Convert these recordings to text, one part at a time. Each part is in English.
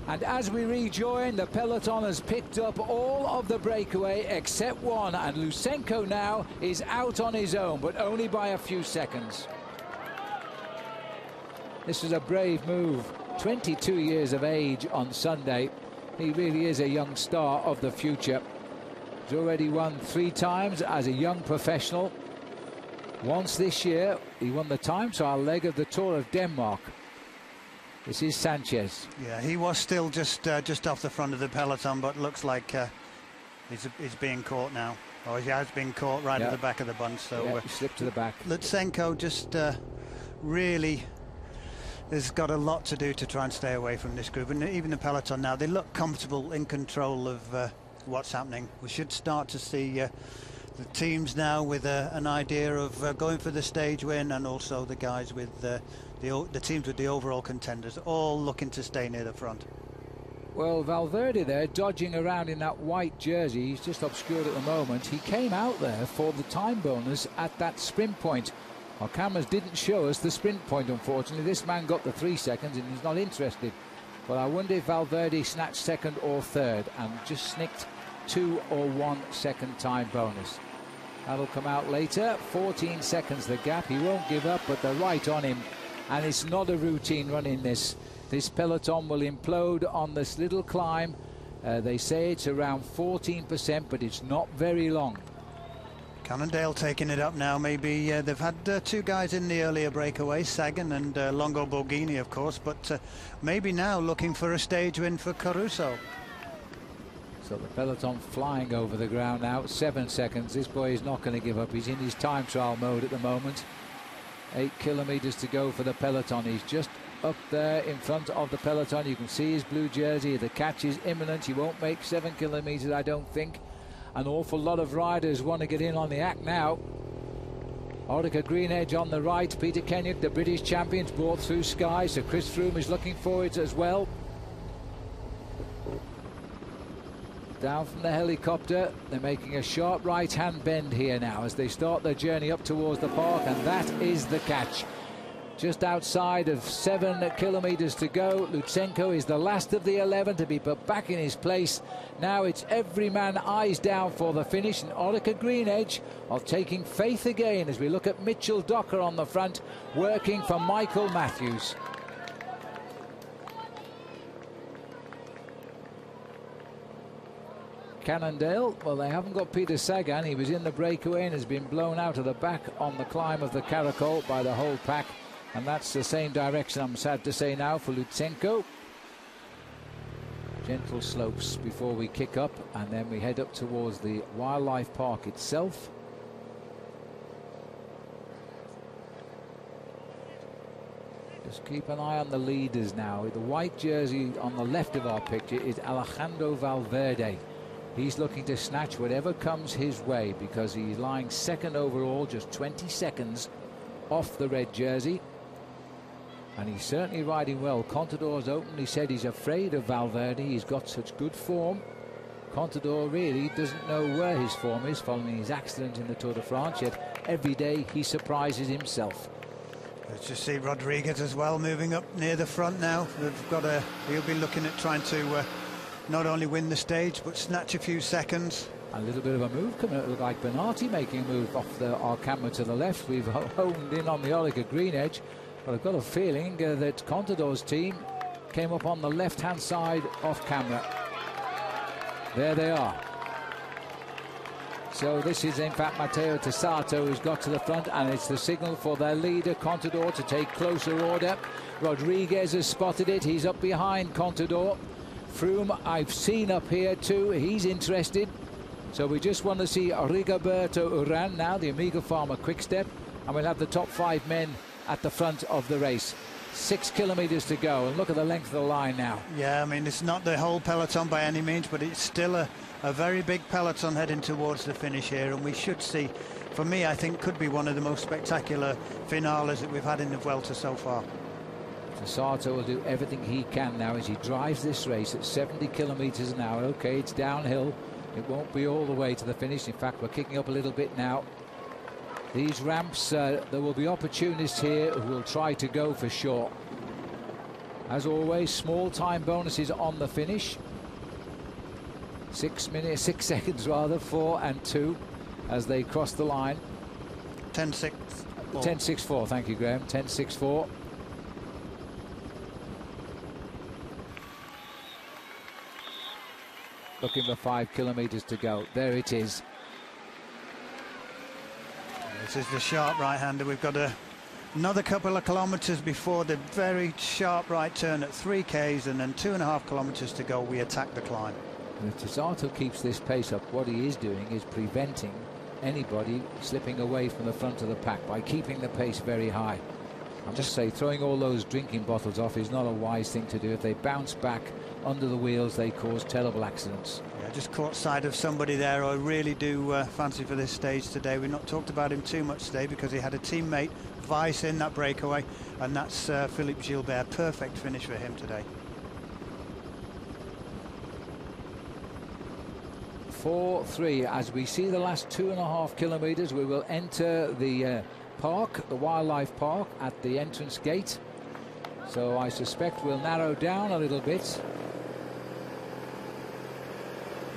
And as we rejoin, the peloton has picked up all of the breakaway except one, and Lutsenko now is out on his own, but only by a few seconds. This was a brave move. 22 years of age on Sunday. He really is a young star of the future. He's already won 3 times as a young professional. Once this year, he won the time trial leg of the Tour of Denmark. This is Sanchez. Yeah, he was still just off the front of the peloton, but looks like he's being caught now. Or he has been caught right at the back of the bunch. So he slipped to the back. Lutsenko just really has got a lot to do to try and stay away from this group. And even the peloton now, they look comfortable in control of what's happening. We should start to see the teams now with an idea of going for the stage win, and also the guys with the teams with the overall contenders, all looking to stay near the front. Well, Valverde there dodging around in that white jersey. He's just obscured at the moment. He came out there for the time bonus at that sprint point. Our cameras didn't show us the sprint point, unfortunately. This man got the 3 seconds and he's not interested. But I wonder if Valverde snatched second or third and just snicked 2 or 1 second time bonus. That'll come out later. 14 seconds the gap. He won't give up, but they're right on him. And it's not a routine run in this. This peloton will implode on this little climb. They say it's around 14%, but it's not very long. Cannondale taking it up now. Maybe they've had 2 guys in the earlier breakaway, Sagan and Longo Borghini, of course, but maybe now looking for a stage win for Caruso. So the peloton flying over the ground now. 7 seconds. This boy is not going to give up. He's in his time trial mode at the moment. 8 kilometers to go for the peloton. He's just up there in front of the peloton. You can see his blue jersey. The catch is imminent. He won't make 7 kilometers, I don't think. An awful lot of riders want to get in on the act now. Orica Greenedge on the right. Peter Kenyon, the British champions, brought through Sky, so Chris Froome is looking for it as well. Down from the helicopter, they're making a sharp right-hand bend here now as they start their journey up towards the park, and that is the catch. Just outside of 7 kilometers to go. Lutsenko is the last of the 11 to be put back in his place. Now it's every man eyes down for the finish, and Orica Greenedge are taking faith again as we look at Mitchell Docker on the front, working for Michael Matthews. Cannondale, well, they haven't got Peter Sagan. He was in the breakaway and has been blown out of the back on the climb of the Caracol by the whole pack. And that's the same direction, I'm sad to say, now for Lutsenko. Gentle slopes before we kick up, and then we head up towards the wildlife park itself. Just keep an eye on the leaders now. The white jersey on the left of our picture is Alejandro Valverde. He's looking to snatch whatever comes his way because he's lying second overall, just 20 seconds off the red jersey. And he's certainly riding well. Contador's openly said he's afraid of Valverde. He's got such good form. Contador really doesn't know where his form is following his accident in the Tour de France, yet every day he surprises himself. Let's just see Rodriguez as well moving up near the front now. He'll be looking at trying to not only win the stage but snatch a few seconds. A little bit of a move coming up. Look like Bernardi making a move off our camera to the left. We've honed in on the Orica Greenedge, but I've got a feeling that Contador's team came up on the left-hand side off camera. There they are. So this is in fact Matteo Tessato who's got to the front, and it's the signal for their leader Contador to take closer order. Rodriguez has spotted it. He's up behind Contador. Froome I've seen up here too. He's interested. So we just want to see Rigoberto Urán now, the Amiga Farmer Quick-Step, and we'll have the top 5 men at the front of the race. 6 kilometers to go, and look at the length of the line now. Yeah, I mean, it's not the whole peloton by any means, but it's still a very big peloton heading towards the finish here, and we should see, for me, I think could be one of the most spectacular finales that we've had in the Vuelta so far. Tessato will do everything he can now as he drives this race at 70 kilometers an hour. Okay, it's downhill. It won't be all the way to the finish. In fact, we're kicking up a little bit now. These ramps, there will be opportunists here who will try to go for sure. As always, small time bonuses on the finish. 6 seconds rather, 4 and 2 as they cross the line. 10.6. 10.64, thank you, Graham. 10.64. Looking for 5 kilometres to go. There it is. This is the sharp right-hander. We've got another couple of kilometres before the very sharp right turn at 3 Ks, and then 2.5 kilometres to go. We attack the climb. If Tisato keeps this pace up, what he is doing is preventing anybody slipping away from the front of the pack by keeping the pace very high. I must say, throwing all those drinking bottles off is not a wise thing to do. If they bounce back under the wheels, they cause terrible accidents. Yeah, just caught sight of somebody there I really do fancy for this stage today. We've not talked about him too much today because he had a teammate, Weiss, in that breakaway, and that's Philippe Gilbert. Perfect finish for him today. 4-3 as we see the last 2.5 kilometres. We will enter the park, the wildlife park, at the entrance gate, so I suspect we'll narrow down a little bit.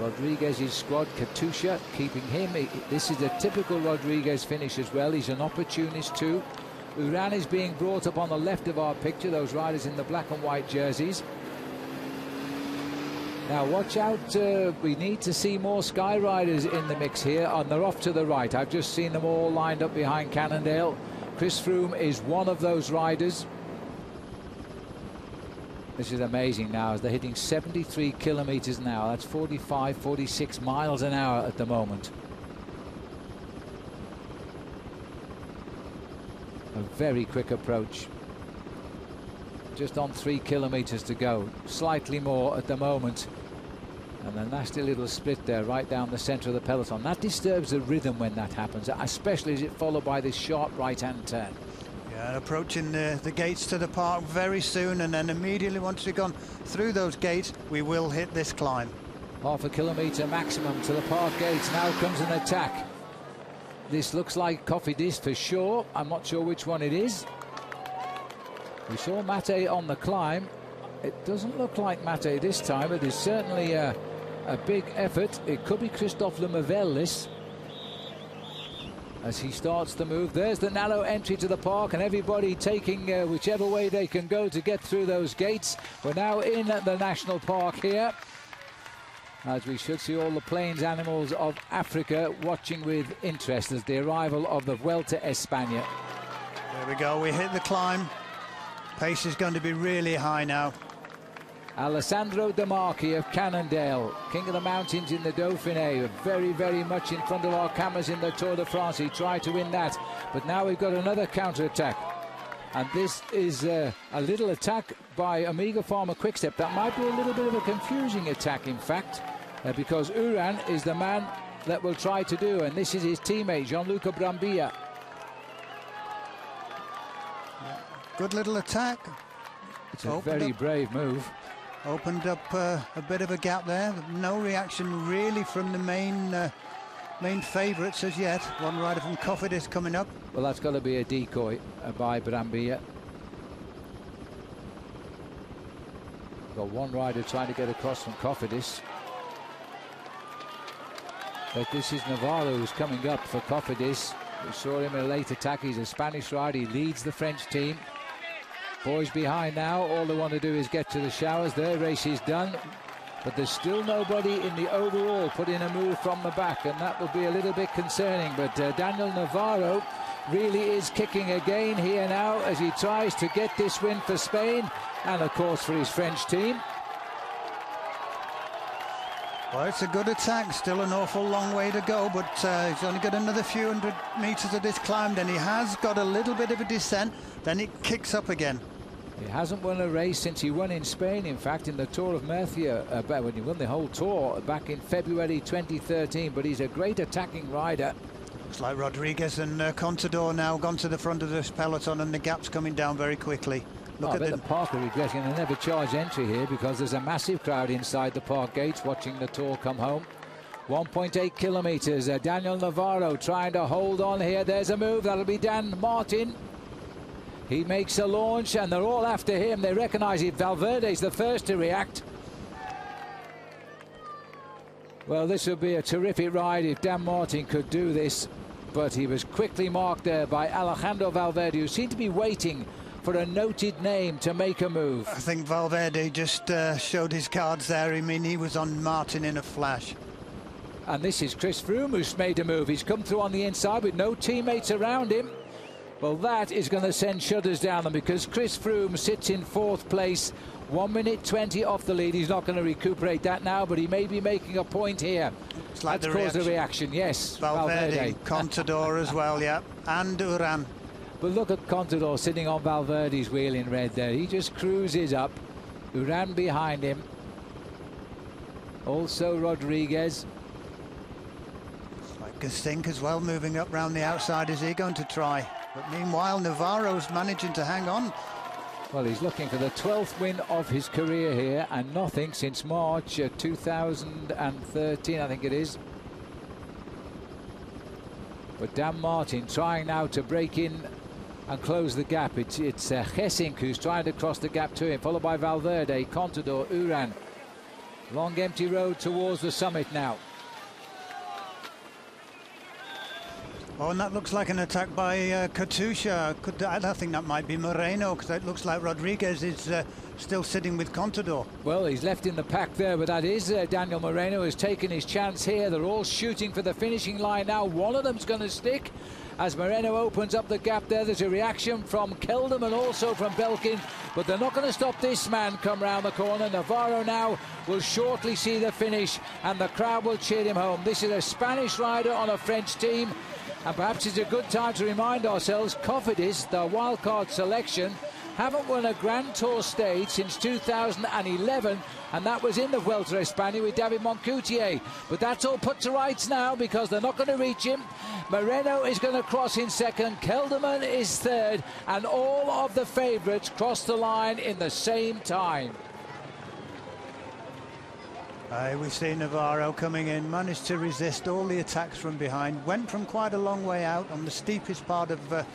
Rodriguez's squad, Katusha, keeping him. This is a typical Rodriguez finish as well. He's an opportunist too. Uran is being brought up on the left of our picture, those riders in the black and white jerseys. Now watch out, we need to see more Sky Riders in the mix here, and they're off to the right. I've just seen them all lined up behind Cannondale. Chris Froome is one of those riders. This is amazing now as they're hitting 73 kilometres an hour. That's 45, 46 miles an hour at the moment. A very quick approach. Just on 3 kilometres to go, slightly more at the moment, and a nasty little split there right down the centre of the peloton. That disturbs the rhythm when that happens, especially as it followed by this sharp right-hand turn. Yeah, approaching the gates to the park very soon, and then immediately once we've gone through those gates we will hit this climb. Half a kilometre maximum to the park gates. Now comes an attack. This looks like Cofidis for sure. I'm not sure which one it is. We saw Mate on the climb. It doesn't look like Mate this time. It is certainly a big effort. It could be Christophe Lemavelle, this, as he starts the move. There's the narrow entry to the park, and everybody taking whichever way they can go to get through those gates. We're now in the national park here, as we should see all the plains animals of Africa watching with interest as the arrival of the Vuelta Espana. There we go, we hit the climb. Pace is going to be really high now. Alessandro De Marchi of Cannondale, King of the Mountains in the Dauphiné, very, very much in front of our cameras in the Tour de France. He tried to win that, but now we've got another counter-attack. And this is a little attack by Amiga Pharma Quickstep. That might be a little bit of a confusing attack, in fact, because Uran is the man that will try to do, and this is his teammate, Gianluca Brambilla. Good little attack. It's a very brave move. Opened up a bit of a gap there. No reaction really from the main favourites as yet. One rider from Cofidis coming up. Well, that's got to be a decoy by Brambilla. Got one rider trying to get across from Cofidis. But this is Navarro who's coming up for Cofidis. We saw him in a late attack. He's a Spanish rider. He leads the French team. Boys behind now, all they want to do is get to the showers. Their race is done, but there's still nobody in the overall put in a move from the back, and that will be a little bit concerning. But Daniel Navarro really is kicking again here now as he tries to get this win for Spain and of course for his French team. Well, it's a good attack, still an awful long way to go, but he's only got another few hundred metres of this climb, then he has got a little bit of a descent, then it kicks up again. He hasn't won a race since he won in Spain, in fact, in the Tour of Murcia, when he won the whole Tour back in February 2013, but he's a great attacking rider. Looks like Rodriguez and Contador now gone to the front of this peloton, and the gap's coming down very quickly. I bet the park are regretting they never charge entry here, because there's a massive crowd inside the park gates watching the Tour come home. 1.8 kilometres. Daniel Navarro trying to hold on here. There's a move. That'll be Dan Martin. He makes a launch and they're all after him. They recognise it. Valverde's the first to react. Well, this would be a terrific ride if Dan Martin could do this, but he was quickly marked there by Alejandro Valverde, who seemed to be waiting for a noted name to make a move. I think Valverde just showed his cards there. I mean, he was on Martin in a flash. And this is Chris Froome who's made a move. He's come through on the inside with no teammates around him. Well, that is going to send shudders down them, because Chris Froome sits in 4th place, 1 minute 20 off the lead. He's not going to recuperate that now, but he may be making a point here. It's like that's caused a reaction, yes. Valverde, Contador as well, yeah, and Uran. But look at Contador sitting on Valverde's wheel in red there. He just cruises up. Uran behind him. Also Rodriguez. It's like Gastink as well, moving up round the outside. Is he going to try? But meanwhile, Navarro's managing to hang on. Well, he's looking for the 12th win of his career here, and nothing since March 2013, I think it is. But Dan Martin trying now to break in and close the gap. It's Gesink who's trying to cross the gap to him, followed by Valverde, Contador, Uran. Long empty road towards the summit now. Oh, and that looks like an attack by Katusha. I think that might be Moreno, because it looks like Rodriguez is still sitting with Contador. Well, he's left in the pack there, but that is Daniel Moreno has taken his chance here. They're all shooting for the finishing line now. One of them's going to stick as Moreno opens up the gap there. There's a reaction from Kelderman and also from Belkin, but they're not going to stop this man come round the corner. Navarro now will shortly see the finish, and the crowd will cheer him home. This is a Spanish rider on a French team. And perhaps it's a good time to remind ourselves, Cofidis, the wildcard selection, haven't won a Grand Tour stage since 2011, and that was in the Vuelta Espana with David Moncoutier. But that's all put to rights now, because they're not going to reach him. Moreno is going to cross in 2nd, Kelderman is 3rd, and all of the favourites cross the line in the same time. We see Navarro coming in, managed to resist all the attacks from behind, went from quite a long way out on the steepest part of the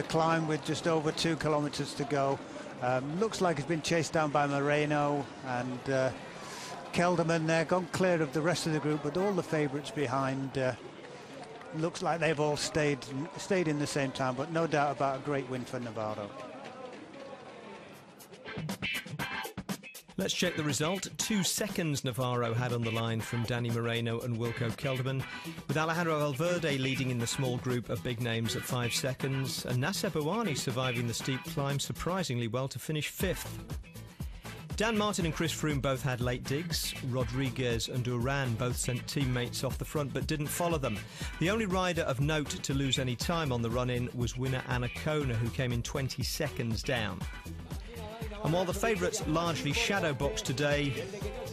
climb with just over 2 kilometers to go. Looks like he's been chased down by Moreno and Kelderman there, gone clear of the rest of the group, but all the favourites behind. Looks like they've all stayed in the same time, but no doubt about a great win for Navarro. Let's check the result. 2 seconds Navarro had on the line from Danny Moreno and Wilco Kelderman, with Alejandro Valverde leading in the small group of big names at 5 seconds, and Nasser Bouhanni surviving the steep climb surprisingly well to finish 5th. Dan Martin and Chris Froome both had late digs. Rodriguez and Uran both sent teammates off the front but didn't follow them. The only rider of note to lose any time on the run-in was winner Anacona, who came in 20 seconds down. And while the favourites largely shadowboxed today,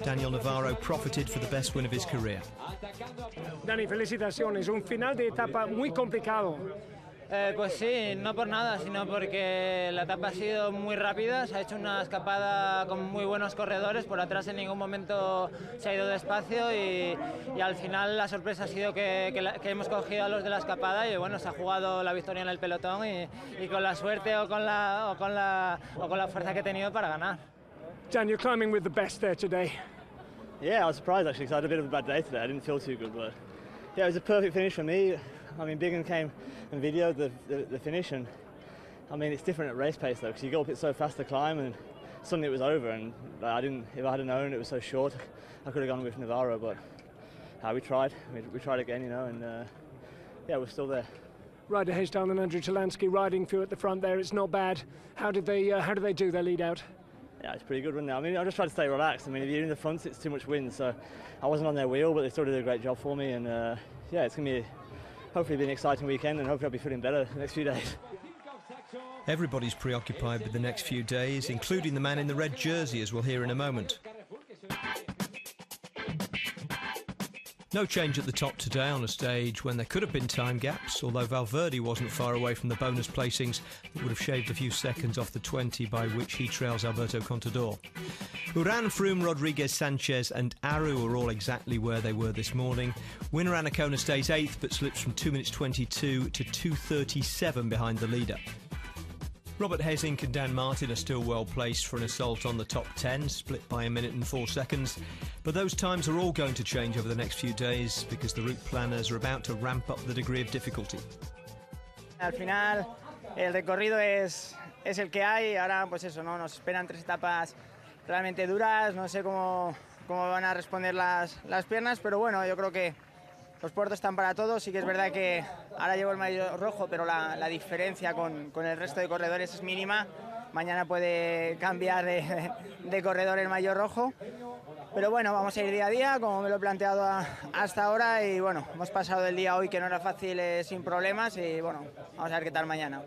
Daniel Navarro profited for the best win of his career. Dani, felicitaciones. Un final de etapa muy complicado. Pues sí, no por nada, sino porque la etapa ha sido muy rápida, se ha hecho una escapada con muy buenos corredores, por atrás en ningún momento se ha ido despacio y al final la sorpresa ha sido que hemos cogido a los de la escapada y bueno, se ha jugado la victoria en el pelotón y con la suerte o con la fuerza que he tenido para ganar. Dan, you're climbing with the best there today. Yeah, I was surprised actually, because I had a bit of a bad day today. I didn't feel too good, but yeah, it was a perfect finish for me. I mean, Biggin came and videoed the finish, and I mean, it's different at race pace though, because you go up it so fast to climb, and suddenly it was over. And if I had known it was so short, I could have gone with Navarro. But we tried. We tried again, you know, and yeah, we're still there. Ryder Hagedal and Andrew Talansky riding through at the front there. It's not bad. How did they do their lead out? Yeah, it's pretty good run now. I mean, I just tried to stay relaxed. I mean, if you're in the front, it's too much wind, so I wasn't on their wheel, but they still did a great job for me. And yeah, it's going to be hopefully an exciting weekend, and hopefully I'll be feeling better the next few days. Everybody's preoccupied with the next few days, including the man in the red jersey, as we'll hear in a moment. No change at the top today on a stage when there could have been time gaps, although Valverde wasn't far away from the bonus placings that would have shaved a few seconds off the 20 by which he trails Alberto Contador. Uran, Froome, Rodriguez, Sanchez and Aru are all exactly where they were this morning. Winner Anacona stays 8th but slips from 2 minutes 22 to 2:37 behind the leader. Robert Hesink and Dan Martin are still well placed for an assault on the top 10, split by 1 minute and 4 seconds. But those times are all going to change over the next few days because the route planners are about to ramp up the degree of difficulty. Al final el recorrido es el que hay. Ahora pues eso, ¿no? Nos esperan 3 etapas realmente duras. No sé cómo van a responder las piernas, pero bueno, yo creo que los puertos están para todos. Sí que es verdad que ahora llevo el maillot rojo, pero la diferencia con el resto de corredores es mínima. Mañana puede cambiar de corredor el maillot rojo. Pero bueno, vamos a ir día a día, como me lo he planteado hasta ahora. Y bueno, hemos pasado el día hoy que no era fácil sin problemas. Y bueno, vamos a ver qué tal mañana.